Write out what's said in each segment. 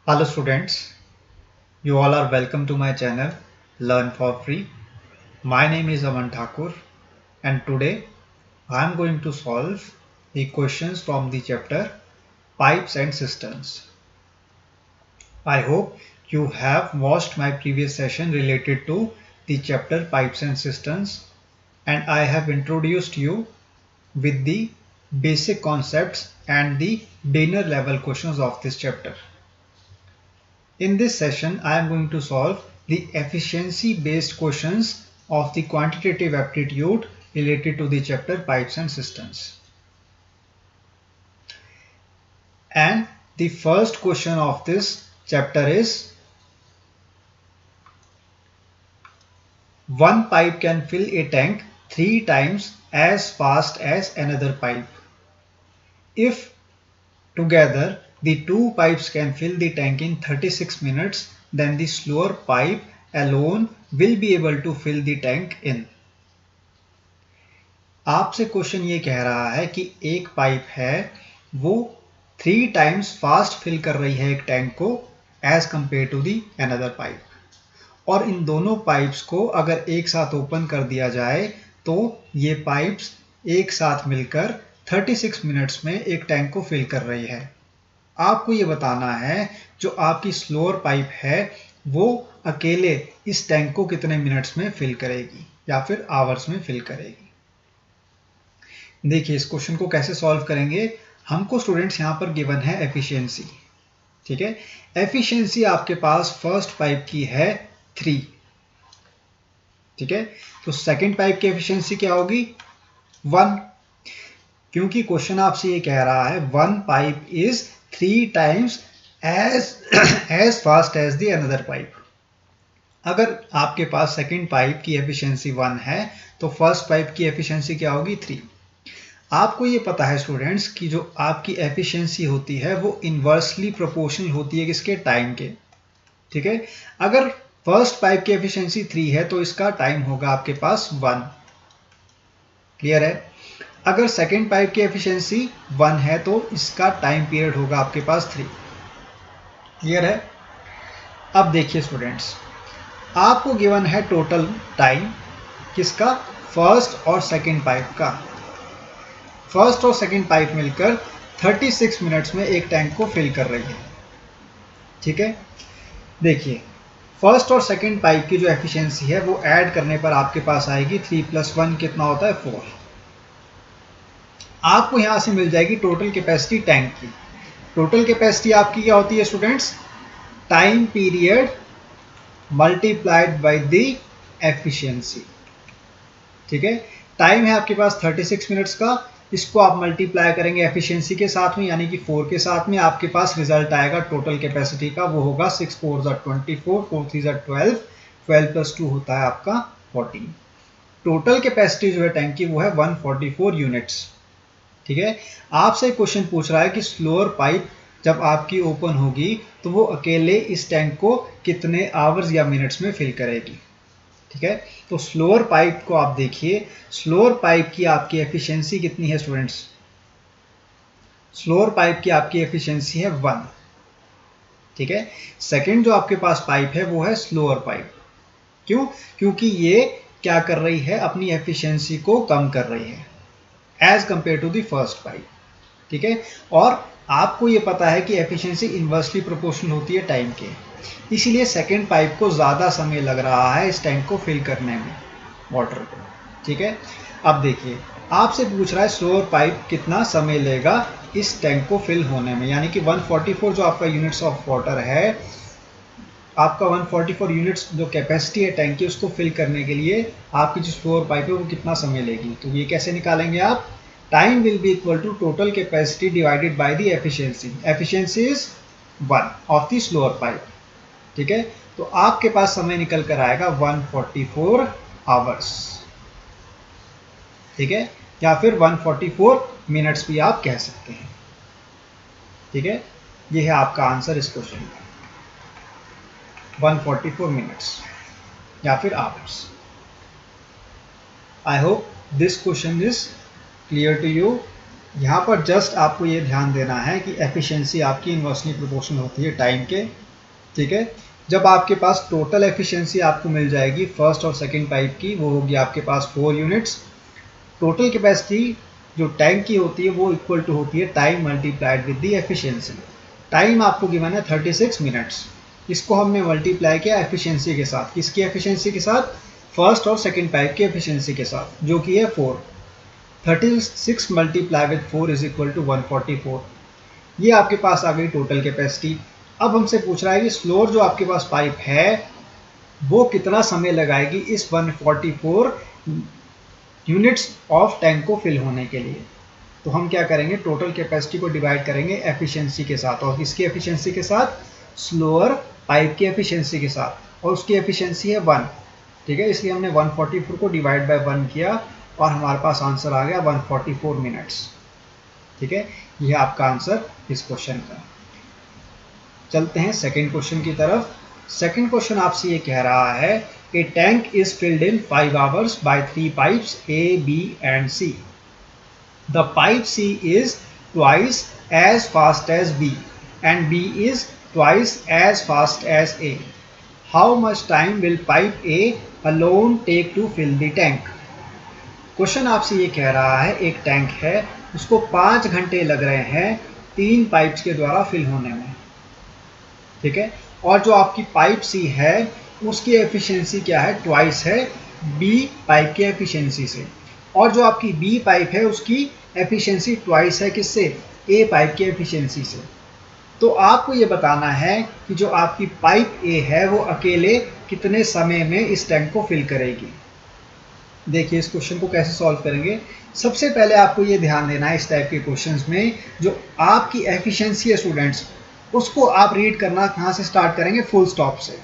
Hello students, you all are welcome to my channel Learn for Free. My name is Aman Thakur and today I am going to solve the questions from the chapter Pipes and Cisterns. I hope you have watched my previous session related to the chapter Pipes and Cisterns and I have introduced you with the basic concepts and the beginner level questions of this chapter. In this session, I am going to solve the efficiency based questions of the quantitative aptitude related to the chapter Pipes and Cisterns. And the first question of this chapter is, one pipe can fill a tank 3 times as fast as another pipe. If together the two pipes can fill the tank in 36 minutes, then the slower pipe alone will be able to fill the tank in. आपसे question ये कह रहा है कि एक pipe है वो 3 times fast fill कर रही है एक टैंक को as compare to the another pipe, और इन दोनों पाइप्स को अगर एक साथ ओपन कर दिया जाए तो ये पाइप्स एक साथ मिलकर 36 मिनट्स में एक टैंक को फिल कर रही है। आपको ये बताना है जो आपकी स्लोअर पाइप है वो अकेले इस टैंक को कितने मिनट्स में फिल करेगी या फिर आवर्स में फिल करेगी। देखिए इस क्वेश्चन को कैसे सॉल्व करेंगे। हमको स्टूडेंट्स यहाँ पर गिवन है एफिशिएंसी, ठीक है। एफिशिएंसी आपके पास फर्स्ट पाइप की है 3, ठीक है। तो सेकंड पाइप की एफिशिएंसी क्या होगी 1, क्योंकि क्वेश्चन आपसे ये कह रहा है one pipe is 3 times as fast as the another pipe. अगर आपके पास सेकंड पाइप की एफिशिएंसी 1 है तो फर्स्ट पाइप की एफिशिएंसी क्या होगी 3। आपको ये पता है स्टूडेंट्स कि जो आपकी एफिशिएंसी होती है वो इन्वर्सली प्रोपोर्शनल होती है किसके, टाइम के, ठीक है। अगर फर्स्ट पाइप की एफिशिएंसी 3 है तो इसका टाइम होगा आपके पास 1, क्लियर है। अगर सेकेंड पाइप की एफिशिएंसी 1 है तो इसका टाइम पीरियड होगा आपके पास 3, क्लियर है। अब देखिए स्टूडेंट्स, आपको गिवन है टोटल टाइम किसका, फर्स्ट और सेकेंड पाइप का। फर्स्ट और सेकेंड पाइप मिलकर 36 मिनट्स में एक टैंक को फिल कर रही है, ठीक है। देखिए फर्स्ट और सेकेंड पाइप की जो एफिशिएंसी है वो ऐड करने पर आपके पास आएगी 3 + 1 कितना होता है 4। आपको यहां से मिल जाएगी टोटल कैपेसिटी टैंक की। टोटल कैपेसिटी आपकी क्या होती है students, time period multiplied by the efficiency, ठीक है। टाइम है आपके पास 36 मिनट्स का, इसको आप मल्टीप्लाई करेंगे एफिशिएंसी के साथ में यानी कि 4 के साथ में, आपके पास रिजल्ट आएगा टोटल कैपेसिटी का, वो होगा 6 4 24, 4 3 12, 12 + 2 होता है आपका 14। टोटल कैपेसिटी जो है टैंक की वो है 144 यूनिट्स, ठीक है। आपसे क्वेश्चन पूछ रहा है कि स्लोअर पाइप जब आपकी ओपन होगी तो वो अकेले इस टैंक को कितने आवर्स या मिनट्स में फिल करेगी, ठीक है। तो स्लोअर पाइप को आप देखिए, स्लोअर पाइप की आपकी एफिशिएंसी कितनी है स्टूडेंट्स, स्लोअर पाइप की आपकी एफिशिएंसी है 1, ठीक है। सेकंड जो आपके पास पाइप है वो है स्लोअर पाइप, क्यों, क्योंकि ये क्या कर रही है, अपनी एफिशिएंसी को कम कर रही है as compare to the first pipe, ठीक है। और आपको ये पता है कि एफिशिएंसी इन्वर्सली प्रोपोर्शनल होती है टाइम के, इसीलिए सेकेंड पाइप को ज़्यादा समय लग रहा है इस टैंक को फिल करने में वाटर को, ठीक है। अब देखिए आपसे पूछ रहा है स्लोअर पाइप कितना समय लेगा इस टैंक को फिल होने में, यानी कि 144 जो आपका यूनिट्स ऑफ वाटर है, आपका 144 यूनिट्स जो कैपेसिटी है टैंक की उसको फिल करने के लिए आपकी जो स्लोअर पाइप है वो कितना समय लेगी। तो ये कैसे निकालेंगे आप, time will be equal to total capacity divided by the efficiency. Efficiency is 1 of the slower pipe, ठीक है। तो आपके पास समय निकल कर आएगा 144 आवर्स, ठीक है, या फिर 144 मिनट्स भी आप कह सकते हैं, ठीक है। ये है आपका आंसर इस क्वेश्चन का, 144 मिनट्स या फिर hours. I hope this question is clear to you. यहाँ पर जस्ट आपको ये ध्यान देना है कि एफिशिएंसी आपकी इनवर्सली प्रोपोर्शनल होती है टाइम के, ठीक है। जब आपके पास टोटल एफिशिएंसी आपको मिल जाएगी फर्स्ट और सेकंड पाइप की, वो होगी आपके पास 4 यूनिट्स। टोटल कैपेसिटी जो टैंक की होती है वो इक्वल टू होती है time multiplied with the efficiency. Time आपको गिवन है 36 मिनट्स, इसको हमने मल्टीप्लाई किया एफिशिएंसी के साथ। किसकी एफिशिएंसी के साथ? फर्स्ट और सेकंड पाइप की एफिशिएंसी के साथ, जो कि है 4। 36 multiply with 4 is equal to 144। ये आपके पास आ गई टोटल कैपेसिटी। अब हमसे पूछ रहा है कि स्लोअर जो आपके पास पाइप है वो कितना समय लगाएगी इस 144 यूनिट्स ऑफ टैंक को फिल होने के लिए। तो हम क्या करेंगे, टोटल कैपेसिटी को डिवाइड करेंगे एफिशिएंसी के साथ, और किसकी एफिशिएंसी के साथ? स्लोअर पाइप की एफिशिएंसी के साथ, और उसकी एफिशिएंसी है 1, ठीक है। इसलिए हमने 144 को डिवाइड बाय 1 किया और हमारे पास आंसर आ गया 144 मिनट्स, ठीक है। यह आपका आंसर इस क्वेश्चन का। चलते हैं सेकंड क्वेश्चन की तरफ। सेकंड क्वेश्चन आपसे ये कह रहा है, a tank is filled in 5 hours by 3 pipes A, B and C. The pipe C is twice as fast as B and B is twice as fast as A. How much time will pipe A alone take to fill the tank? Question आपसे ये कह रहा है, एक tank है, उसको 5 घंटे लग रहे हैं 3 पाइप्स के द्वारा फिल होने में, ठीक है। और जो आपकी पाइप सी है उसकी एफिशिएंसी क्या है? ट्वाइस है बी पाइप की एफिशिएंसी से। और जो आपकी बी पाइप है उसकी एफिशिएंसी ट्वाइस है किससे? ए पाइप की एफिशिएंसी से। तो आपको ये बताना है कि जो आपकी पाइप ए है वो अकेले कितने समय में इस टैंक को फिल करेगी। देखिए इस क्वेश्चन को कैसे सॉल्व करेंगे। सबसे पहले आपको ये ध्यान देना है इस टाइप के क्वेश्चंस में, जो आपकी एफिशिएंसी है स्टूडेंट्स, उसको आप रीड करना कहाँ से स्टार्ट करेंगे? फुल स्टॉप से।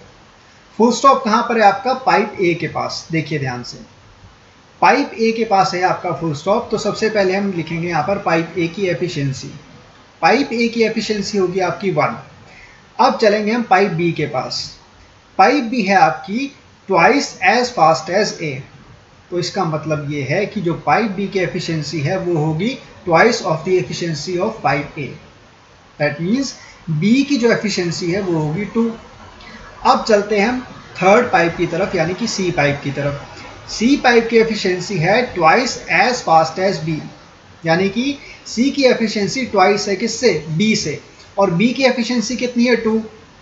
फुल स्टॉप कहाँ पर है आपका? पाइप ए के पास। देखिए ध्यान से, पाइप ए के पास है आपका फुल स्टॉप। तो सबसे पहले हम लिखेंगे यहाँ पर पाइप ए की एफिशिएंसी। पाइप ए की एफिशिएंसी होगी आपकी 1। अब चलेंगे हम पाइप बी के पास। पाइप बी है आपकी twice as fast as A. तो इसका मतलब ये है कि जो पाइप बी की एफिशिएंसी है वो होगी twice of the efficiency of pipe A. That means B की जो एफिशिएंसी है वो होगी 2। अब चलते हैं हम थर्ड पाइप की तरफ, यानी कि सी पाइप की तरफ। सी पाइप की एफिशिएंसी है twice as fast as B, यानी कि सी की एफिशिएंसी ट्वाइस है किससे? बी से। और बी की एफिशिएंसी कितनी है? 2।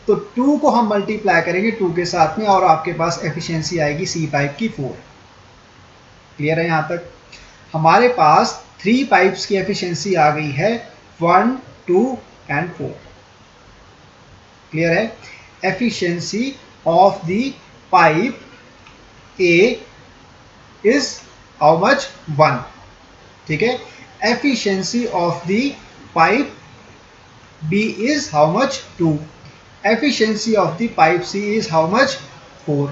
तो 2 को हम मल्टीप्लाई करेंगे 2 के साथ में और आपके पास एफिशिएंसी आएगी सी पाइप की 4। क्लियर है? यहाँ तक हमारे पास 3 पाइप्स की एफिशिएंसी आ गई है 1, 2 एंड 4। क्लियर है? Efficiency of the pipe A is how much? 1, ठीक है। Efficiency of the pipe B is how much? 2। Efficiency of the pipe C is how much? 4।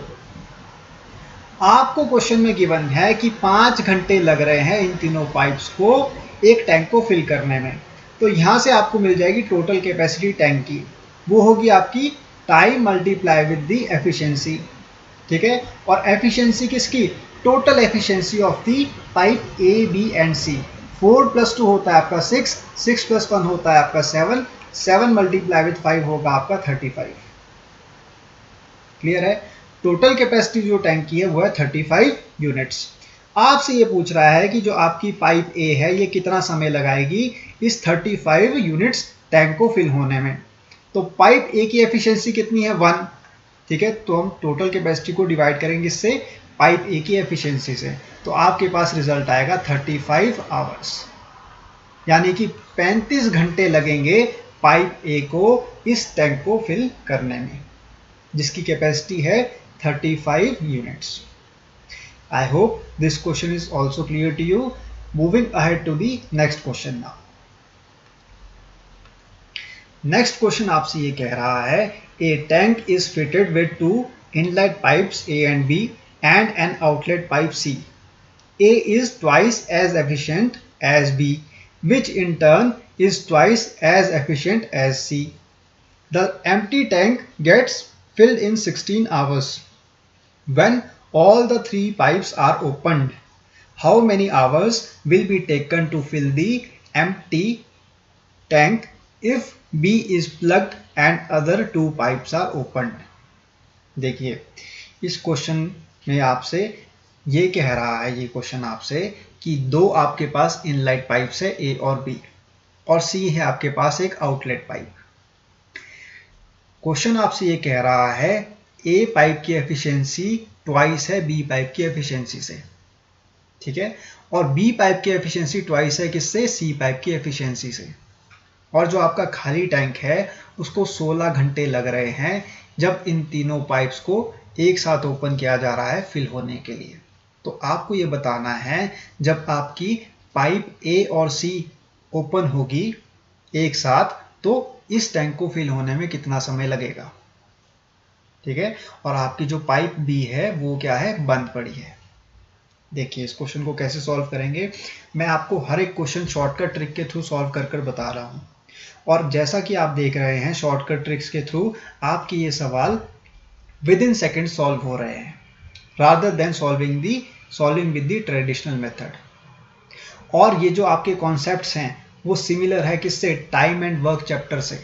आपको क्वेश्चन में गिवन है कि 5 घंटे लग रहे हैं इन तीनों पाइप्स को एक टैंक को फिल करने में। तो यहाँ से आपको मिल जाएगी टोटल कैपेसिटी टैंक की, वो होगी आपकी time multiply with the efficiency, ठीक है। और एफिशिएंसी किसकी? Total efficiency of the pipe A, B and C. 4 + 2 होता है आपका 6, 6 + 1 होता है आपका 7, 7 मल्टीप्लाई विद 5 होगा आपका 35। क्लियर है? टोटल कैपेसिटी जो टैंक की है वो है 35 यूनिट्स। आपसे ये पूछ रहा है कि जो आपकी पाइप ए है ये कितना समय लगाएगी इस 35 यूनिट्स टैंक को फिल होने में। तो पाइप ए की एफिशिएंसी कितनी है? 1, ठीक है। तो हम टोटल कैपेसिटी को डिवाइड करेंगे इससे, पाइप ए की एफिशिएंसी से। तो आपके पास रिजल्ट आएगा 35 आवर्स, यानी कि 35 घंटे लगेंगे पाइप ए को इस टैंक को फिल करने में, जिसकी कैपेसिटी है 35 units. I hope this question is also clear to you. Moving ahead to the next question now. Next question आपसे ये कह रहा है, a tank is fitted with 2 inlet pipes A and B and an outlet pipe C. A is twice as efficient as B, which in turn is twice as efficient as C. The empty tank gets filled in 16 hours. When all the 3 pipes are opened, how many hours will be taken to fill the empty tank if B is plugged and other two pipes are opened. देखिए इस question में आपसे ये कह रहा है, ये question आपसे कि दो आपके पास इनलाइट पाइप्स है A और B और C है आपके पास एक आउटलेट पाइप। क्वेश्चन आपसे ये कह रहा है A पाइप की एफिशिएंसी ट्वाइस है B पाइप की एफिशिएंसी से, ठीक है, और B पाइप की एफिशिएंसी ट्वाइस है किससे? C पाइप की एफिशिएंसी से। और जो आपका खाली टैंक है उसको 16 घंटे लग रहे हैं जब इन तीनों पाइप्स को एक साथ ओपन किया जा रहा है फिल होने के लिए। तो आपको ये बताना है जब आपकी पाइप A और C ओपन होगी एक साथ तो इस टैंक को फिल होने में कितना समय लगेगा, ठीक है। और आपकी जो पाइप B है वो क्या है? बंद पड़ी है। देखिए इस क्वेश्चन को कैसे सॉल्व करेंगे, मैं आपको हर एक क्वेश्चन शॉर्टकट ट्रिक के थ्रू सॉल्व कर बता रहा हूँ। और जैसा कि आप देख रहे हैं शॉर्टकट ट्रिक्स के थ्रू आपके ये सवाल विद इन सेकेंड सॉल्व हो रहे हैं rather than solving with the traditional method. और ये जो आपके कॉन्सेप्ट्स हैं वो सिमिलर है किससे? टाइम एंड वर्क चैप्टर से।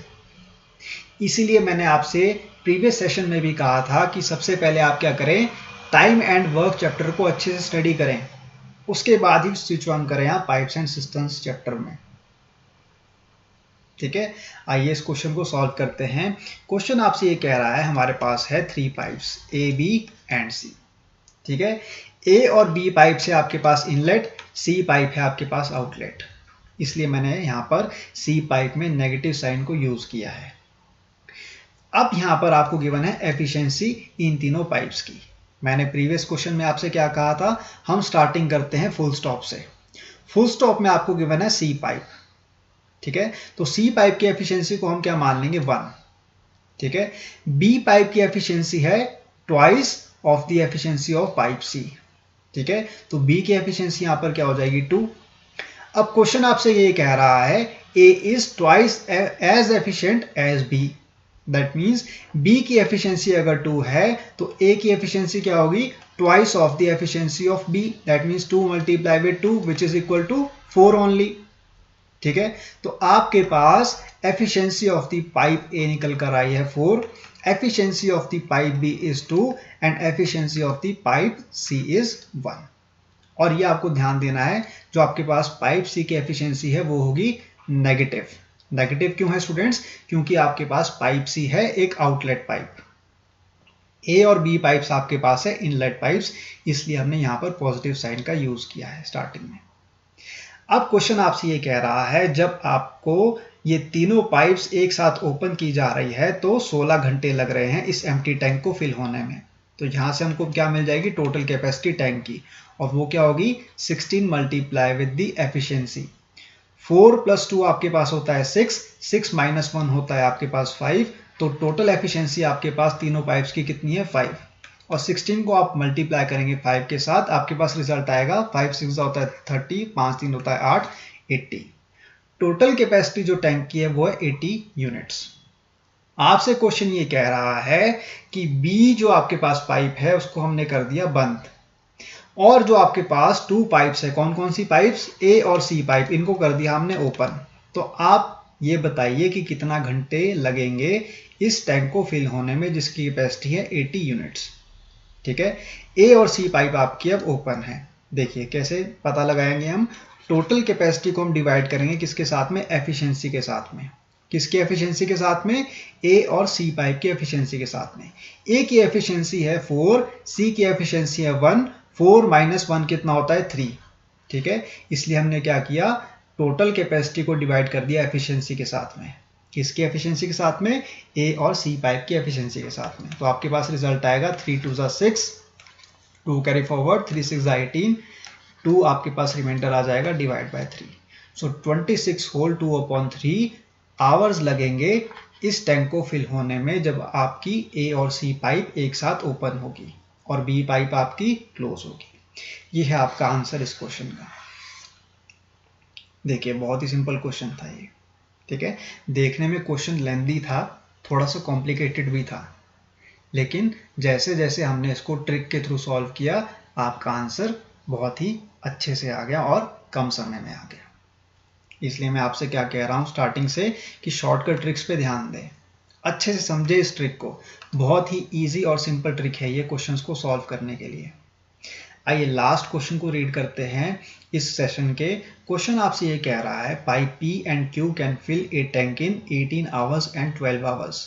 इसीलिए मैंने आपसे प्रीवियस सेशन में भी कहा था कि सबसे पहले आप क्या करें, टाइम एंड वर्क चैप्टर को अच्छे से स्टडी करें, उसके बाद ही स्विच ऑन करें आप पाइप्स एंड सिस्टम्स चैप्टर में, ठीक है। आइए इस क्वेश्चन को सॉल्व करते हैं। क्वेश्चन आपसे ये कह रहा है हमारे पास है 3 pipes A, B and C, ठीक है। A और B पाइप से आपके पास इनलेट, C पाइप है आपके पास आउटलेट, इसलिए मैंने यहाँ पर C पाइप में नेगेटिव साइन को यूज किया है। अब यहाँ पर आपको गिवन है एफिशिएंसी इन तीनों पाइप्स की। मैंने प्रीवियस क्वेश्चन में आपसे क्या कहा था, हम स्टार्टिंग करते हैं फुल स्टॉप से। फुल स्टॉप में आपको गिवन है C पाइप, ठीक है। तो C पाइप की एफिशिएंसी को हम क्या मान लेंगे? 1, ठीक है। B पाइप की एफिशिएंसी है twice of the efficiency of pipe C, ठीक है। तो B की एफिशिएंसी यहाँ पर क्या हो जाएगी? 2। अब क्वेश्चन आपसे ये कह रहा है A is twice as efficient as B, that means B की एफिशिएंसी अगर 2 है तो A की एफिशिएंसी क्या होगी? Twice of the efficiency of B, that means 2 multiply with 2 which is equal to 4 only, ठीक है। तो आपके पास efficiency of the pipe A निकल कर आई है 4, efficiency of the pipe B is 2 and efficiency of the pipe C is 1। और ये आपको ध्यान देना है जो आपके पास पाइप C की एफिशिएंसी है वो होगी नेगेटिव। नेगेटिव क्यों है स्टूडेंट्स? क्योंकि आपके पास पाइप C है एक आउटलेट पाइप, A और B पाइप्स आपके पास है इनलेट पाइप्स, इसलिए हमने यहाँ पर पॉजिटिव साइन का यूज किया है स्टार्टिंग में। अब क्वेश्चन आपसे ये कह रहा है जब आपको ये तीनों पाइप्स एक साथ ओपन की जा रही है तो 16 घंटे लग रहे हैं इस एम्प्टी टैंक को फिल होने में। तो यहाँ से हमको क्या मिल जाएगी? टोटल कैपेसिटी टैंक की, और वो क्या होगी? 16 मल्टीप्लाई विद द एफिशिएंसी। 4 + 2 आपके पास होता है 6, 6 - 1 होता है आपके पास 5, तो टोटल एफिशिएंसी आपके पास तीनों पाइप्स की कितनी है? 5। और 16 को आप मल्टीप्लाई करेंगे 5 के साथ, आपके पास रिजल्ट आएगा 5 × 6 होता है 30, 5 × 3 होता है 8, 80। टोटल कैपेसिटी जो टैंक की है वो है 80 यूनिट्स। आपसे क्वेश्चन ये कह रहा है कि B जो आपके पास पाइप है उसको हमने कर दिया बंद, और जो आपके पास 2 पाइप्स है, कौन कौन सी पाइप्स? A और C पाइप, इनको कर दिया हमने ओपन। तो आप ये बताइए कि कितना घंटे लगेंगे इस टैंक को फिल होने में जिसकी कैपेसिटी है 80 यूनिट्स, ठीक है। A और C पाइप आपकी अब ओपन है। देखिए कैसे पता लगाएंगे हम, टोटल कैपेसिटी को हम डिवाइड करेंगे किसके साथ में? एफिशिएंसी के साथ में। किसकी एफिशिएंसी के साथ में? A और C पाइप की एफिशिएंसी के साथ में। A की एफिशिएंसी है 4, C की एफिशिएंसी है 1, 4 - 1 कितना होता है? 3, ठीक है। इसलिए हमने क्या किया? टोटल कैपेसिटी को डिवाइड कर दिया एफिशिएंसी के साथ में। किसकी एफिशिएंसी के साथ में? A और C पाइप की एफिशिएंसी के साथ में। तो आपके पास रिजल्ट आएगा 3 × 2 = 6, 2 कैरी फॉरवर्ड, 3 × 6 = 18, 2 आपके पास रिमाइंडर आ जाएगा divide by 3। So 26 whole 2/3 hours लगेंगे इस टैंक को फिल होने में जब आपकी A और C पाइप एक साथ ओपन होगी और B पाइप आपकी क्लोज होगी। ये है आपका आंसर इस क्वेश्चन का। देखिए बहुत ही सिंपल क्वेश्चन था ये, ठीक है। देखने में क्वेश्चन लेंथी था, थोड़ा सा कॉम्प्लिकेटेड भी था, लेकिन जैसे जैसे हमने इसको ट्रिक के थ्रू सॉल्व किया आपका आंसर बहुत ही अच्छे से आ गया और कम समय में आ गया। इसलिए मैं आपसे क्या कह रहा हूँ स्टार्टिंग से कि शॉर्टकट ट्रिक्स पे ध्यान दें, अच्छे से समझे इस ट्रिक को। बहुत ही इजी और सिंपल ट्रिक है ये क्वेश्चंस को सॉल्व करने के लिए। आइए लास्ट क्वेश्चन को रीड करते हैं इस सेशन के। क्वेश्चन आपसे ये कह रहा है pipe P and Q can fill a tank in 18 hours and 12 hours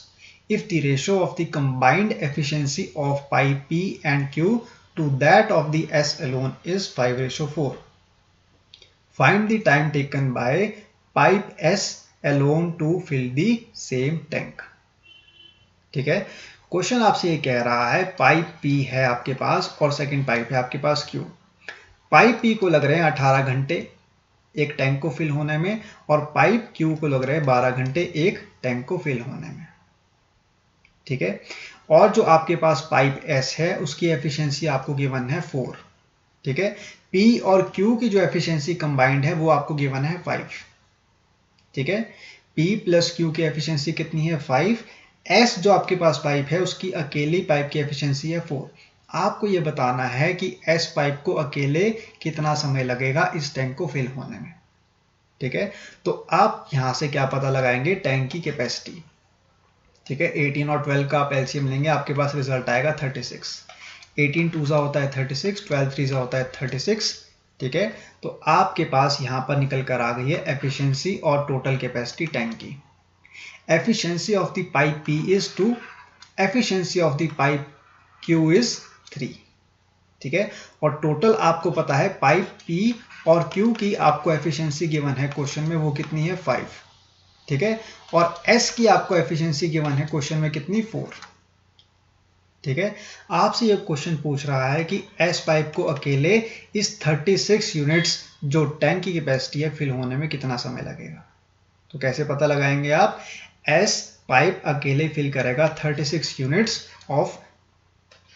if the ratio of the combined efficiency of pipe P and Q to that of the S alone is 5:4. Find the time taken by pipe S alone to fill the same tank. ठीक है, question आपसे ये कह रहा है pipe P है आपके पास और सेकंड पाइप है आपके पास Q। पाइप P को लग रहे हैं 18 घंटे एक टैंक को फिल होने में और पाइप Q को लग रहे हैं 12 घंटे एक टैंक को फिल होने में। ठीक है, और जो आपके पास पाइप S है उसकी एफिशिएंसी आपको गिवन है 4। ठीक है, P और Q की जो एफिशिएंसी कंबाइंड है वो आपको गिवन है 5। ठीक है, P प्लस Q की एफिशिएंसी कितनी है 5। S जो आपके पास पाइप है उसकी अकेली पाइप की एफिशिएंसी है 4। आपको ये बताना है कि S पाइप को अकेले कितना समय लगेगा इस टैंक को फिल होने में। ठीक है, तो आप यहां से क्या पता लगाएंगे, टैंक की कैपेसिटी। ठीक है, 18 और 12 का आप एलसीएम लेंगे, आपके पास रिजल्ट आएगा 36। 18 2 होता है 36, 12 3 होता है 36। ठीक है, तो आपके पास यहां पर निकल कर आ गई है एफिशिएंसी और टोटल कैपेसिटी टैंक की। Efficiency of the pipe P is 2, efficiency of the pipe Q is 3। ठीक है, और टोटल आपको पता है पाइप P और Q की आपको एफिशिएंसी गिवन है क्वेश्चन में, वो कितनी है 5। ठीक है, और S की आपको एफिशिएंसी गिवन है क्वेश्चन में कितनी 4। ठीक है, आपसे ये क्वेश्चन पूछ रहा है कि S पाइप को अकेले इस 36 यूनिट्स जो टैंक की कैपेसिटी है फिल होने में कितना समय लगेगा। तो कैसे पता लगाएंगे आप, S पाइप अकेले फिल करेगा 36 यूनिट्स ऑफ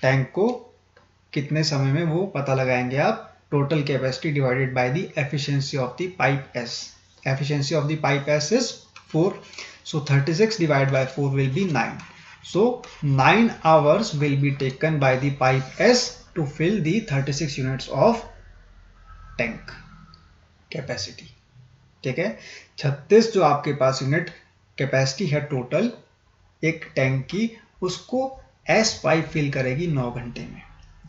टैंक को, कितने समय में वो पता लगाएंगे आप, total capacity divided by the efficiency of the pipe S। Efficiency of the pipe S is 4, so 36 divided by 4 will be 9. So 9 hours will be taken by the pipe S to fill the 36 units of tank capacity. ठीक है, 36 जो आपके पास unit capacity है total एक tank की, उसको S pipe fill करेगी 9 घंटे में।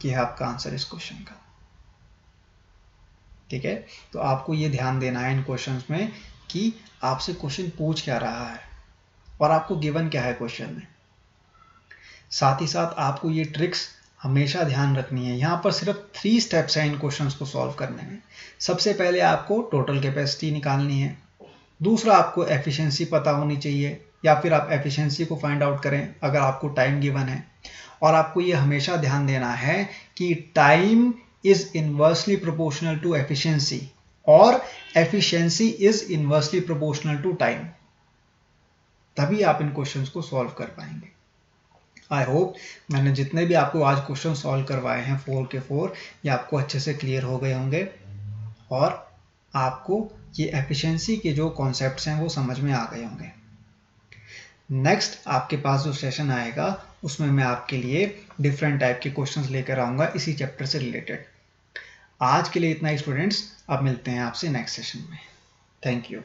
ये है आपका आंसर इस क्वेश्चन का। ठीक है, तो आपको ये ध्यान देना है इन क्वेश्चंस में कि आपसे क्वेश्चन पूछ क्या रहा है और आपको गिवन क्या है क्वेश्चन में। साथ ही साथ आपको ये ट्रिक्स हमेशा ध्यान रखनी है। यहाँ पर सिर्फ 3 स्टेप्स हैं इन क्वेश्चंस को सॉल्व करने में। सबसे पहले आपको टोटल कैपेसिटी निकालनी है, दूसरा आपको एफिशिएंसी पता होनी चाहिए या फिर आप एफिशिएंसी को फाइंड आउट करें अगर आपको टाइम गिवन है, और आपको ये हमेशा ध्यान देना है कि time is inversely proportional to efficiency और efficiency is inversely proportional to time, तभी आप इन क्वेश्चंस को सॉल्व कर पाएंगे। आई होप मैंने जितने भी आपको आज क्वेश्चन सॉल्व करवाए हैं 4 के 4, ये आपको अच्छे से क्लियर हो गए होंगे और आपको ये एफिशिएंसी के जो कॉन्सेप्ट्स हैं वो समझ में आ गए होंगे। नेक्स्ट आपके पास जो सेशन आएगा उसमें मैं आपके लिए डिफरेंट टाइप के क्वेश्चंस लेकर आऊँगा इसी चैप्टर से रिलेटेड। आज के लिए इतना ही स्टूडेंट्स, अब मिलते हैं आपसे नेक्स्ट सेशन में। Thank you.